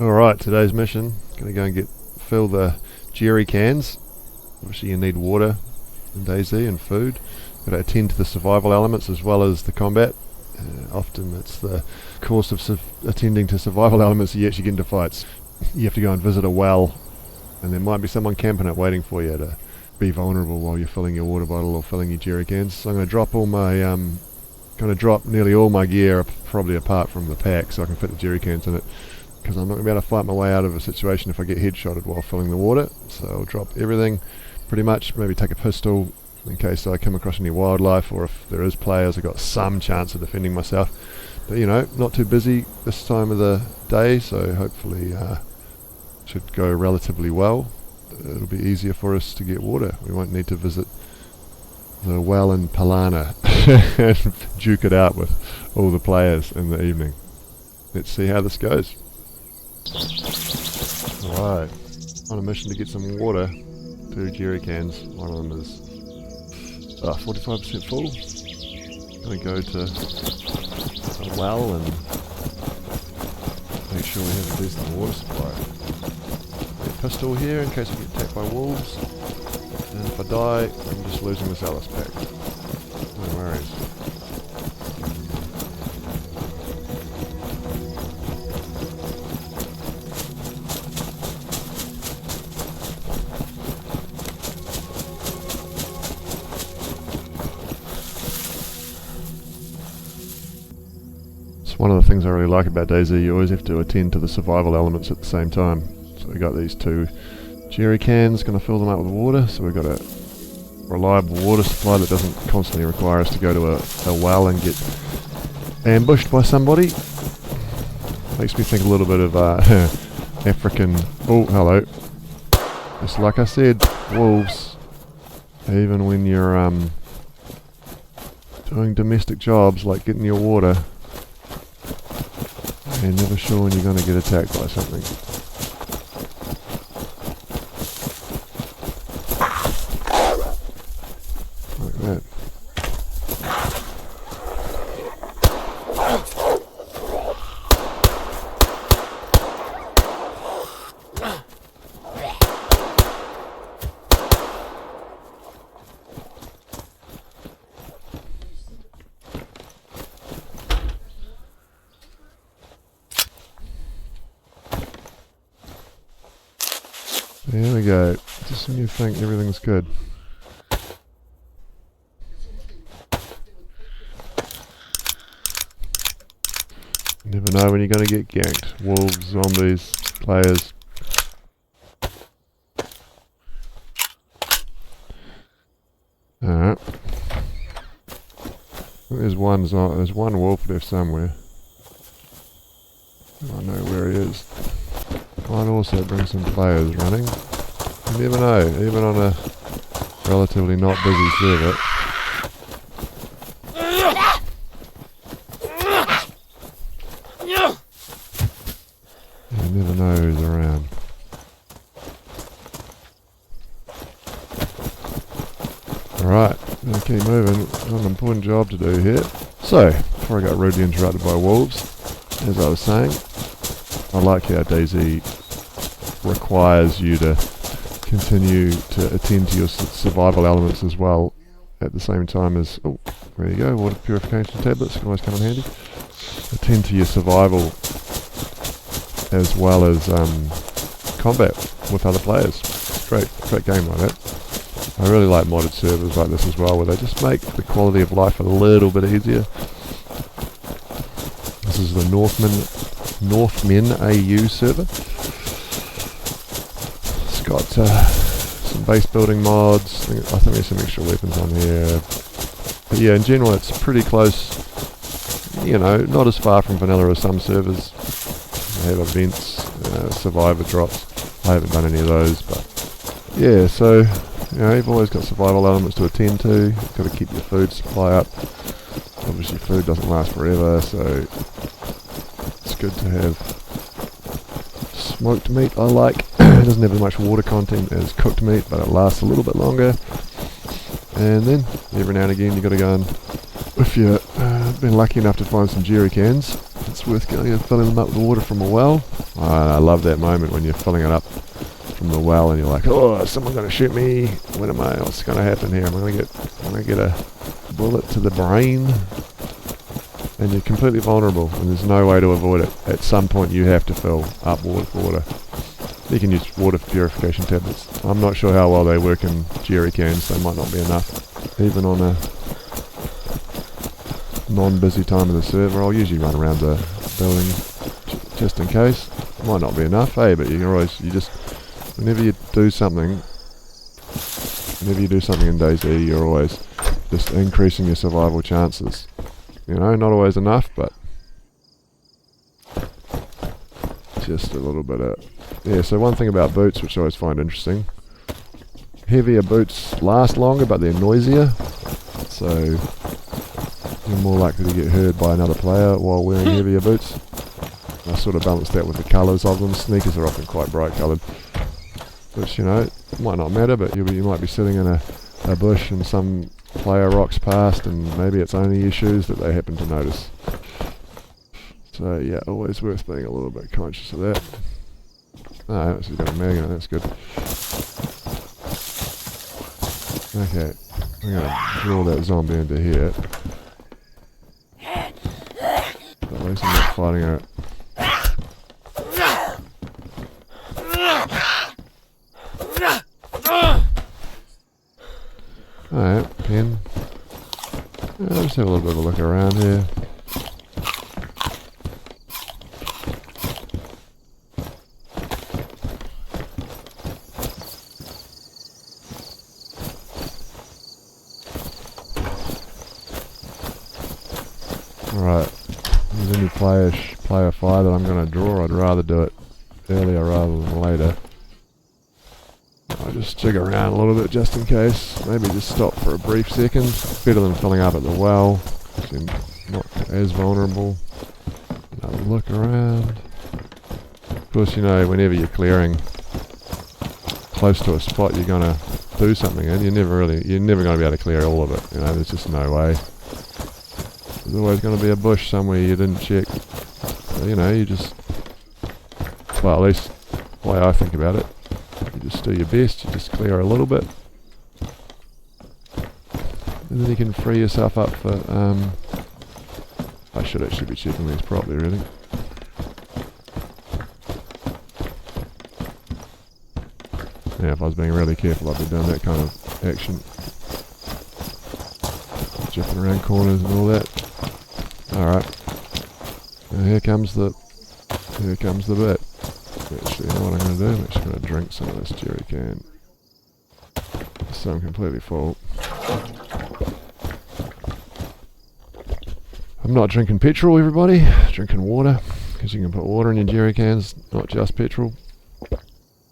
Alright, today's mission, gonna go and fill the jerry cans. Obviously you need water in DayZ and food. Gotta attend to the survival elements as well as the combat. Often it's the course of attending to survival elements that you actually get into fights. You have to go and visit a well, and there might be someone camping it waiting for you to be vulnerable while you're filling your water bottle or filling your jerry cans. So I'm gonna drop nearly all my gear, probably apart from the pack, so I can fit the jerry cans in it, because I'm not going to be able to fight my way out of a situation if I get headshotted while filling the water. So I'll drop everything, pretty much, maybe take a pistol in case I come across any wildlife, or if there is players, I've got some chance of defending myself. But you know, not too busy this time of the day, so hopefully should go relatively well. It'll be easier for us to get water. We won't need to visit the well in Palana and duke it out with all the players in the evening. Let's see how this goes. Alright, on a mission to get some water. 2 jerry cans, one of them is 45% full. Gonna go to a well and make sure we have a decent water supply. A pistol here in case I get attacked by wolves, and if I die, I'm just losing this Alice pack. No worries. One of the things I really like about DayZ, you always have to attend to the survival elements at the same time. So we got these 2 jerry cans, going to fill them up with water, so we've got a reliable water supply that doesn't constantly require us to go to a well and get ambushed by somebody. Makes me think a little bit of African... Oh, hello. Just like I said, wolves, even when you're doing domestic jobs like getting your water, and never sure when you're going to get attacked by something. Like that. There we go. Just when you think everything's good. You never know when you're going to get ganked. Wolves, zombies, players. Alright. There's one wolf left somewhere. I don't know where he is. Might also bring some players running. You never know, even on a relatively not busy server. You never know who's around. Alright, gonna keep moving. Got an important job to do here. So, before I got rudely interrupted by wolves, as I was saying, I like how DayZ requires you to continue to attend to your survival elements as well, at the same time as, oh, there you go, water purification tablets can always come in handy. Attend to your survival as well as combat with other players. Great game like that. I really like modded servers like this as well, where they just make the quality of life a little bit easier. This is the Northmen AU server. It's got some base building mods. I think there's some extra weapons on here. But yeah, in general it's pretty close. You know, not as far from vanilla as some servers. They have events, survivor drops. I haven't done any of those, but yeah, so you know, you've always got survival elements to attend to. You've got to keep your food supply up. Obviously food doesn't last forever, so it's good to have smoked meat. I like. It doesn't have as much water content as cooked meat, but it lasts a little bit longer. And then every now and again you've got to go and, if you've been lucky enough to find some jerry cans, it's worth going and filling them up with water from a well. I love that moment when you're filling it up from the well and you're like, oh, is someone going to shoot me? What's going to happen here? I'm going to get a bullet to the brain. And you're completely vulnerable, and there's no way to avoid it. At some point you have to fill up water with water. You can use water purification tablets. I'm not sure how well they work in jerry cans, they might not be enough. Even on a non-busy time of the server, I'll usually run around the building just in case. Might not be enough, hey, but you can always, whenever you do something in DayZ, you're always just increasing your survival chances. You know, not always enough, but just a little bit of... Yeah, so one thing about boots, which I always find interesting, heavier boots last longer, but they're noisier, so you're more likely to get heard by another player while wearing heavier boots. I sort of balance that with the colours of them. Sneakers are often quite bright coloured, which, you know, might not matter, but you might be sitting in a bush and some player rocks past and maybe it's only your shoes that they happen to notice. So yeah, always worth being a little bit conscious of that. Oh, it's got a magnet, that's good. Okay, I'm going to draw that zombie into here. But at least I'm not fighting it. Alright, pen. I'll just have a little bit of a look around here. Alright, if there's any player fire that I'm going to draw, I'd rather do it earlier rather than later. I'll just jig around a little bit just in case. Maybe just stop for a brief second. Better than filling up at the well. You're not as vulnerable. Another look around. Of course, you know, whenever you're clearing close to a spot you're going to do something in, you're never going to be able to clear all of it. You know, there's just no way. There's always going to be a bush somewhere you didn't check. So, you know, you just... Well, at least the way I think about it. You just do your best, you just clear a little bit. And then you can free yourself up for... I should actually be checking these properly, really. Yeah, if I was being really careful, I'd be doing that kind of action. Jumping around corners and all that. Alright. Now here comes the bit. Actually, you know what I'm going to do? I'm actually going to drink some of this jerry can. So I'm completely full. I'm not drinking petrol, everybody. Drinking water, because you can put water in your jerry cans, not just petrol.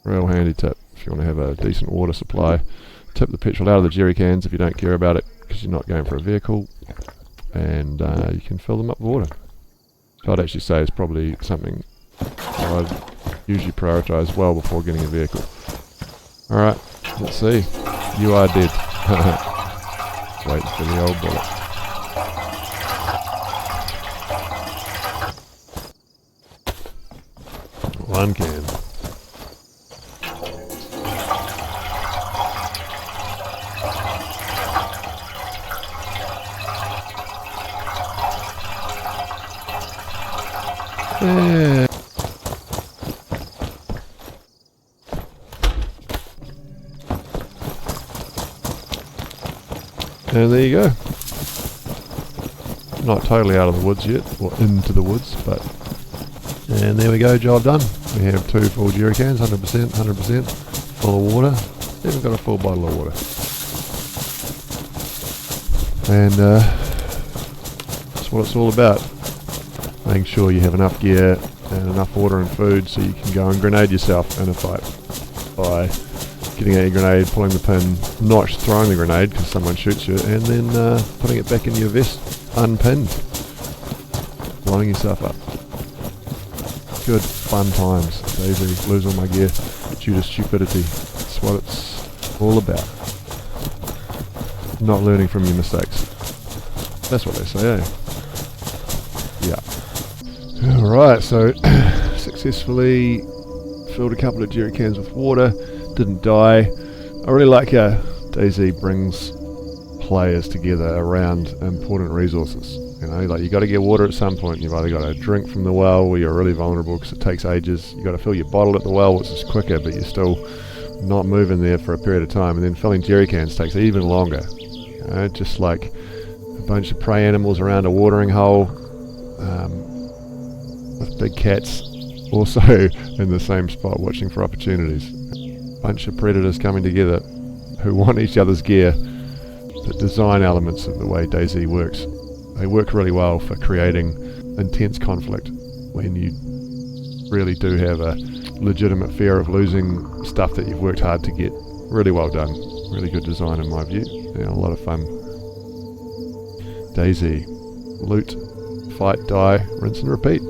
Real handy tip if you want to have a decent water supply. Tip the petrol out of the jerry cans if you don't care about it, because you're not going for a vehicle, and you can fill them up with water. So I'd actually say it's probably something I'd usually prioritise well before getting a vehicle. Alright, let's see. You are dead. Waiting for the old bullet. One can. Yeah. And there you go. Not totally out of the woods yet, or into the woods, but... And there we go, job done. We have 2 full jerry cans, 100%, full of water. Even got a full bottle of water. And that's what it's all about. Making sure you have enough gear and enough water and food so you can go and grenade yourself in a fight. By getting out your grenade, pulling the pin, not throwing the grenade because someone shoots you, and then putting it back in your vest unpinned. Blowing yourself up. Good, fun times. DayZ, lose all my gear due to stupidity. That's what it's all about. Not learning from your mistakes. That's what they say, eh? Yeah. Alright, so successfully filled a couple of jerry cans with water, didn't die. I really like how DayZ brings players together around important resources. You know, like you got to get water at some point. You've either got to drink from the well where you're really vulnerable because it takes ages. You got to fill your bottle at the well, which is quicker, but you're still not moving there for a period of time. And then filling jerry cans takes even longer. You know, just like a bunch of prey animals around a watering hole, with big cats also in the same spot watching for opportunities. Bunch of predators coming together who want each other's gear. The design elements of the way DayZ works, they work really well for creating intense conflict when you really do have a legitimate fear of losing stuff that you've worked hard to get. Really well done. Really good design in my view. Yeah, a lot of fun. DayZ. Loot, fight, die, rinse and repeat.